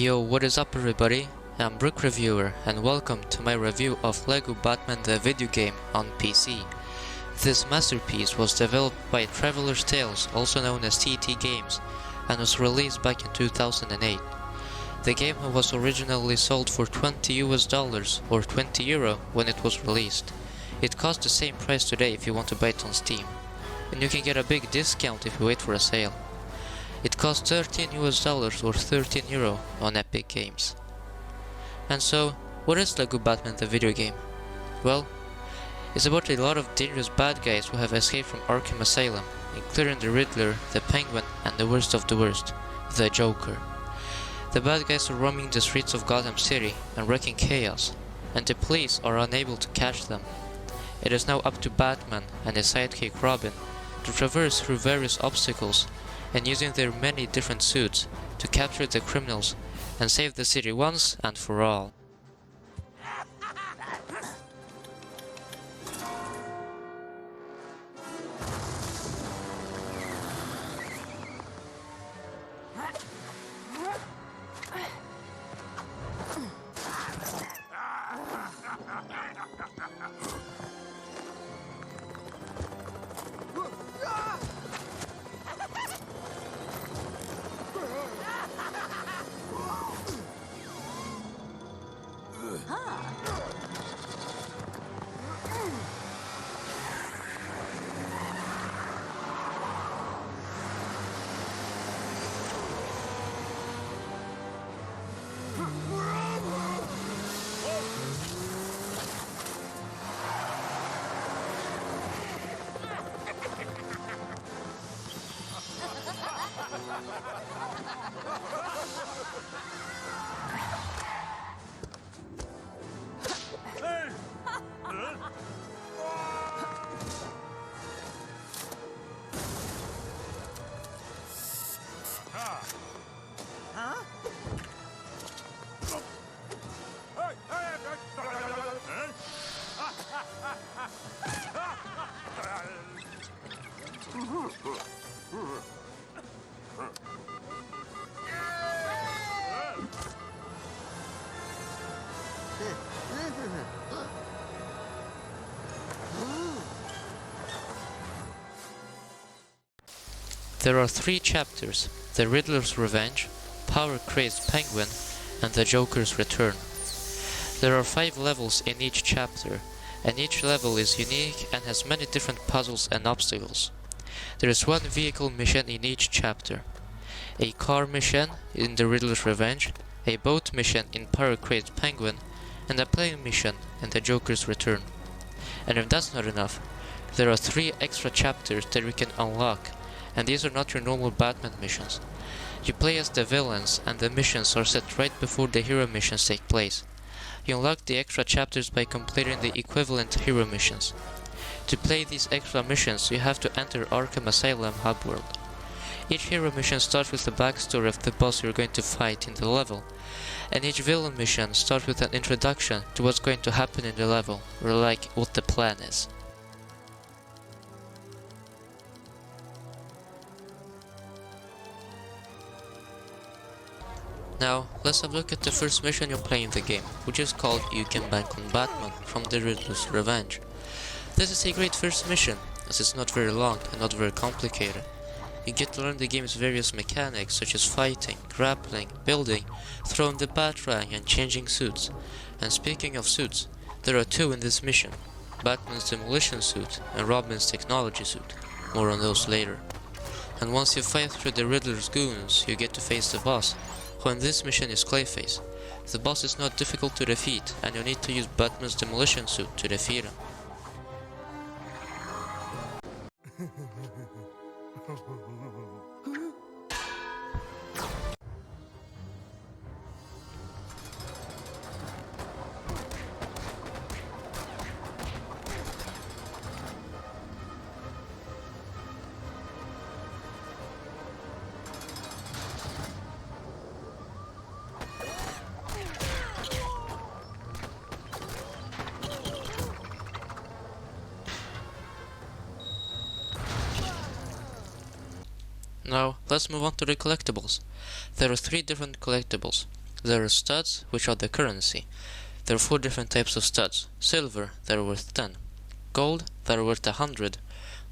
Yo, what is up everybody? I'm Brick Reviewer and welcome to my review of LEGO Batman the Videogame on PC. This masterpiece was developed by Traveler's Tales, also known as TT Games, and was released back in 2008. The game was originally sold for $20 or 20 euro when it was released. It costs the same price today if you want to buy it on Steam, and you can get a big discount if you wait for a sale. It costs $13 or 13 euro on Epic Games. And so, what is LEGO Batman the Videogame? Well, it's about a lot of dangerous bad guys who have escaped from Arkham Asylum, including the Riddler, the Penguin, and the worst of the worst, the Joker. The bad guys are roaming the streets of Gotham City and wreaking chaos, and the police are unable to catch them. It is now up to Batman and his sidekick Robin to traverse through various obstacles and using their many different suits to capture the criminals and save the city once and for all. There are three chapters: the Riddler's Revenge, Power-Crazed Penguin, and the Joker's Return. There are 5 levels in each chapter, and each level is unique and has many different puzzles and obstacles. There is one vehicle mission in each chapter: a car mission in the Riddler's Revenge, a boat mission in Power-Crazed Penguin, and a plane mission in the Joker's Return. And if that's not enough, there are 3 extra chapters that we can unlock, and these are not your normal Batman missions. You play as the villains, and the missions are set right before the hero missions take place. You unlock the extra chapters by completing the equivalent hero missions. To play these extra missions, you have to enter Arkham Asylum hub world. Each hero mission starts with the backstory of the boss you're going to fight in the level, and each villain mission starts with an introduction to what's going to happen in the level, or like what the plan is. Now, let's have a look at the first mission you play in the game, which is called You Can Bank on Batman from the Riddler's Revenge. This is a great first mission, as it's not very long and not very complicated. You get to learn the game's various mechanics such as fighting, grappling, building, throwing the batarang and changing suits. And speaking of suits, there are 2 in this mission: Batman's demolition suit and Robin's technology suit. More on those later. And once you fight through the Riddler's goons, you get to face the boss, who in this mission is Clayface. The boss is not difficult to defeat, and you need to use Batman's demolition suit to defeat him. Now, let's move on to the collectibles. There are 3 different collectibles: There are studs, which are the currency. There are 4 different types of studs. Silver, that are worth 10. Gold, that are worth 100.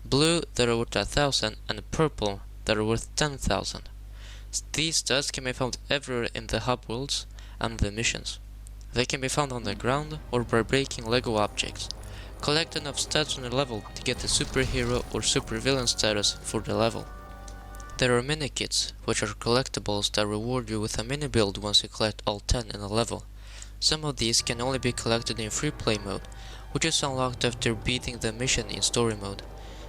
Blue, that are worth 1000. And purple, that are worth 10,000. These studs can be found everywhere in the hub worlds and the missions. They can be found on the ground or by breaking LEGO objects. Collect enough studs on a level to get the superhero or supervillain status for the level. There are mini kits, which are collectibles that reward you with a mini build once you collect all 10 in a level. Some of these can only be collected in free play mode, which is unlocked after beating the mission in story mode.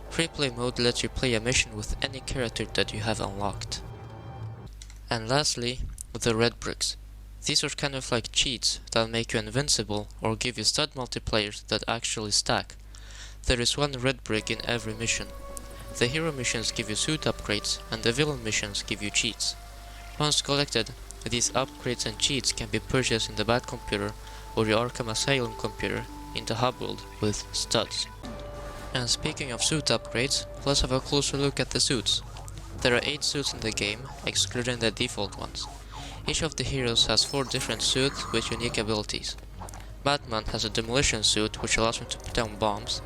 Free play mode lets you play a mission with any character that you have unlocked. And lastly, the red bricks. These are kind of like cheats that make you invincible or give you stud multipliers that actually stack. There is 1 red brick in every mission. The hero missions give you suit upgrades and the villain missions give you cheats. Once collected, these upgrades and cheats can be purchased in the Bat computer or the Arkham Asylum computer in the hub world with studs. And speaking of suit upgrades, let's have a closer look at the suits. There are 8 suits in the game, excluding the default ones. Each of the heroes has 4 different suits with unique abilities. Batman has a demolition suit which allows him to put down bombs,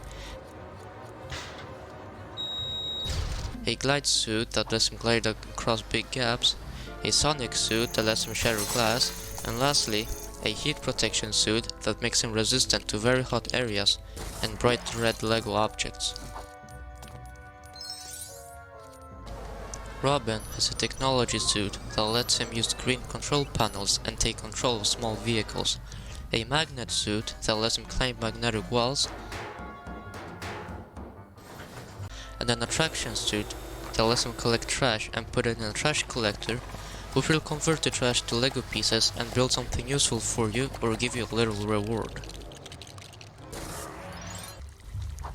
a glide suit that lets him glide across big gaps, a sonic suit that lets him shatter glass, and lastly, a heat protection suit that makes him resistant to very hot areas and bright red LEGO objects. Robin has a technology suit that lets him use green control panels and take control of small vehicles, a magnet suit that lets him climb magnetic walls, and an attraction suit that lets him collect trash and put it in a trash collector, which will convert the trash to LEGO pieces and build something useful for you or give you a little reward.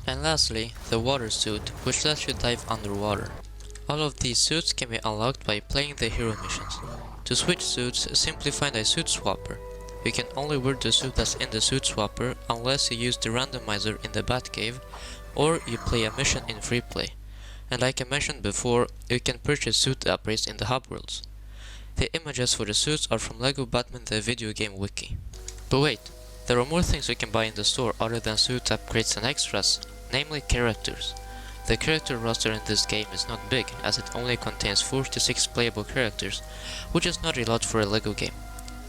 And lastly, the water suit, which lets you dive underwater. All of these suits can be unlocked by playing the hero missions. To switch suits, simply find a suit swapper. You can only wear the suit that's in the suit swapper unless you use the randomizer in the Batcave or you play a mission in free play. And like I mentioned before, you can purchase suit upgrades in the hub worlds. The images for the suits are from LEGO Batman the Videogame wiki. But wait, there are more things you can buy in the store other than suit upgrades and extras, namely characters. The character roster in this game is not big, as it only contains 4 to 6 playable characters, which is not a lot for a LEGO game.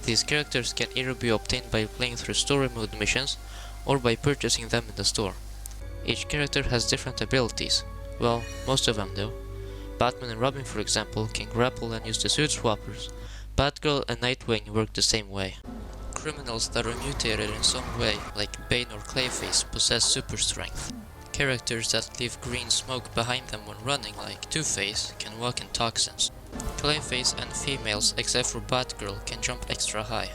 These characters can either be obtained by playing through story mode missions, or by purchasing them in the store. Each character has different abilities, well, most of them do. Batman and Robin, for example, can grapple and use the suit swappers. Batgirl and Nightwing work the same way. Criminals that are mutated in some way, like Bane or Clayface, possess super strength. Characters that leave green smoke behind them when running, like Two-Face, can walk in toxins. Clayface and females, except for Batgirl, can jump extra high.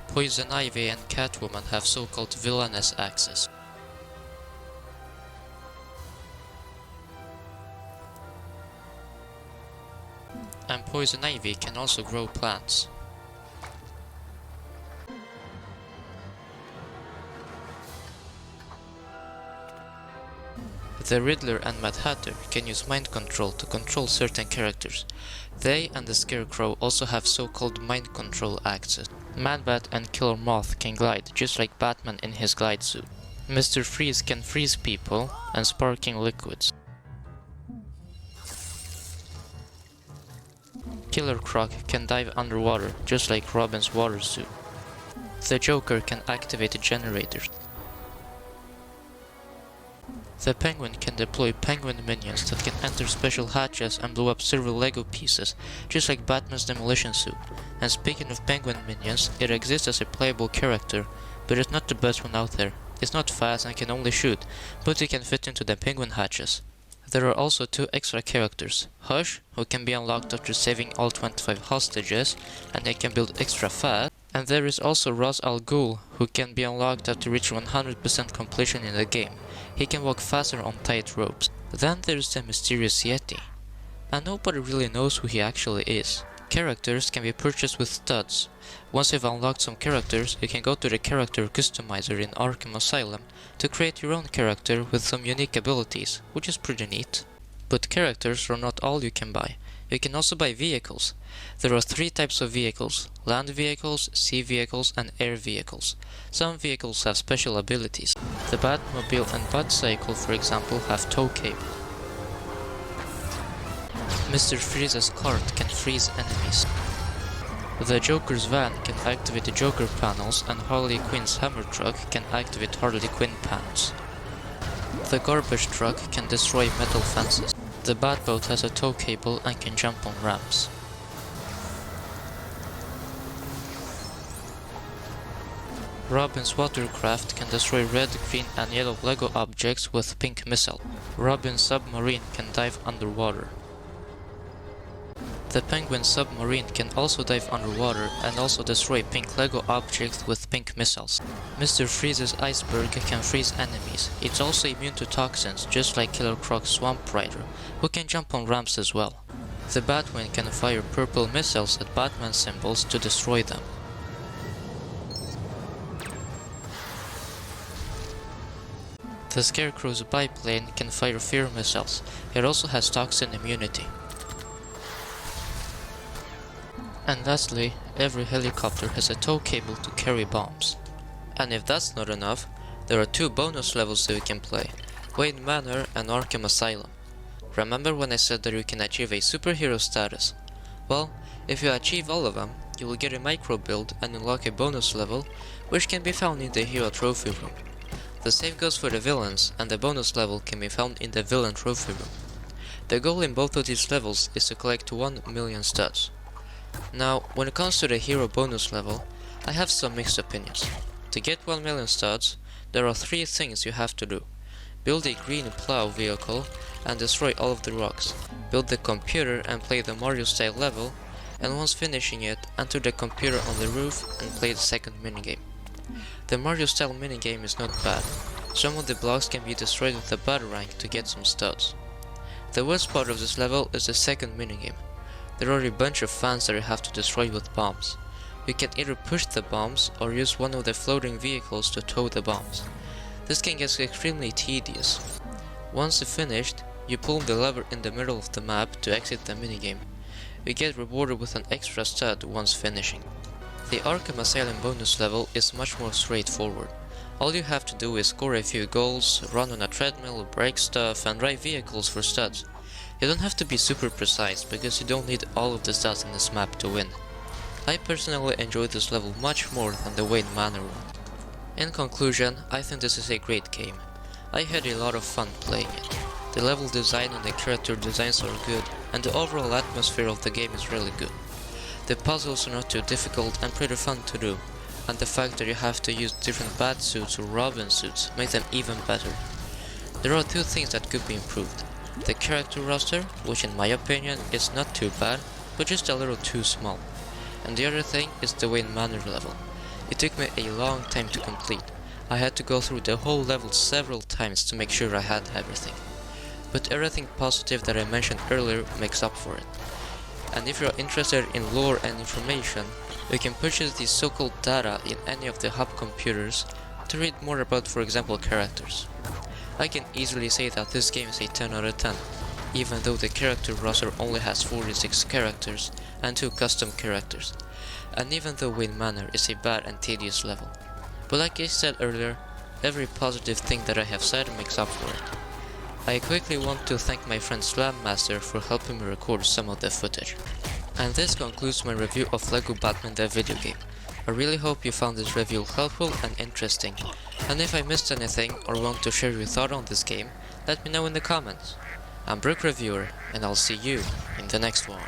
Poison Ivy and Catwoman have so-called villainous axes. And Poison Ivy can also grow plants. The Riddler and Mad Hatter can use mind control to control certain characters. They and the Scarecrow also have so-called mind control axes. Man-Bat and Killer Moth can glide, just like Batman in his glide suit. Mr. Freeze can freeze people and sparking liquids. Killer Croc can dive underwater, just like Robin's water suit. The Joker can activate generators. The Penguin can deploy penguin minions that can enter special hatches and blow up several LEGO pieces, just like Batman's demolition suit. And speaking of penguin minions, it exists as a playable character, but it's not the best one out there. It's not fast and can only shoot, but it can fit into the penguin hatches. There are also 2 extra characters, Hush, who can be unlocked after saving all 25 hostages, and they can build extra fast, and there is also Ra's al Ghul, who can be unlocked after reaching 100% completion in the game. He can walk faster on tight ropes. Then there's the mysterious Yeti, and nobody really knows who he actually is. Characters can be purchased with studs. Once you've unlocked some characters, you can go to the character customizer in Arkham Asylum to create your own character with some unique abilities, which is pretty neat. But characters are not all you can buy. You can also buy vehicles. There are 3 types of vehicles: land vehicles, sea vehicles, and air vehicles. Some vehicles have special abilities. The Batmobile and Batcycle, for example, have tow cable. Mr. Freeze's cart can freeze enemies. The Joker's van can activate the Joker panels, and Harley Quinn's hammer truck can activate Harley Quinn panels. The garbage truck can destroy metal fences. The Batboat has a tow cable and can jump on ramps. Robin's watercraft can destroy red, green and yellow LEGO objects with pink missile. Robin's submarine can dive underwater. The Penguin's submarine can also dive underwater and also destroy pink LEGO objects with pink missiles. Mr. Freeze's iceberg can freeze enemies. It's also immune to toxins, just like Killer Croc's Swamp Rider, who can jump on ramps as well. The Batwing can fire purple missiles at Batman symbols to destroy them. The Scarecrow's biplane can fire fear missiles. It also has toxin immunity. And lastly, every helicopter has a tow cable to carry bombs. And if that's not enough, there are 2 bonus levels that you can play: Wayne Manor and Arkham Asylum. Remember when I said that you can achieve a superhero status? Well, if you achieve all of them, you will get a micro build and unlock a bonus level, which can be found in the hero trophy room. The same goes for the villains, and the bonus level can be found in the villain trophy room. The goal in both of these levels is to collect 1 million studs. Now, when it comes to the hero bonus level, I have some mixed opinions. To get 1 million studs, there are 3 things you have to do. Build a green plow vehicle and destroy all of the rocks. Build the computer and play the Mario style level, and once finishing it, enter the computer on the roof and play the second minigame. The Mario style minigame is not bad. Some of the blocks can be destroyed with a Batarang to get some studs. The worst part of this level is the second minigame. There are a bunch of fans that you have to destroy with bombs. You can either push the bombs or use one of the floating vehicles to tow the bombs. This can get extremely tedious. Once finished, you pull the lever in the middle of the map to exit the minigame. You get rewarded with an extra stud once finishing. The Arkham Asylum bonus level is much more straightforward. All you have to do is score a few goals, run on a treadmill, break stuff, and drive vehicles for studs. You don't have to be super precise, because you don't need all of the studs in this map to win. I personally enjoy this level much more than the Wayne Manor one. In conclusion, I think this is a great game. I had a lot of fun playing it. The level design and the character designs are good, and the overall atmosphere of the game is really good. The puzzles are not too difficult and pretty fun to do, and the fact that you have to use different Batsuits or Robin suits make them even better. There are 2 things that could be improved. The character roster, which in my opinion is not too bad, but just a little too small. And the other thing is the Wayne Manor level. It took me a long time to complete. I had to go through the whole level several times to make sure I had everything. But everything positive that I mentioned earlier makes up for it. And if you are interested in lore and information, you can purchase the so-called data in any of the hub computers to read more about, for example, characters. I can easily say that this game is a 10 out of 10, even though the character roster only has 46 characters and 2 custom characters, and even though Wayne Manor is a bad and tedious level. But like I said earlier, every positive thing that I have said makes up for it. I quickly want to thank my friend Slam Master for helping me record some of the footage. And this concludes my review of LEGO Batman the Videogame. I really hope you found this review helpful and interesting, and if I missed anything or want to share your thought on this game, let me know in the comments. I'm Brick Reviewer, and I'll see you in the next one.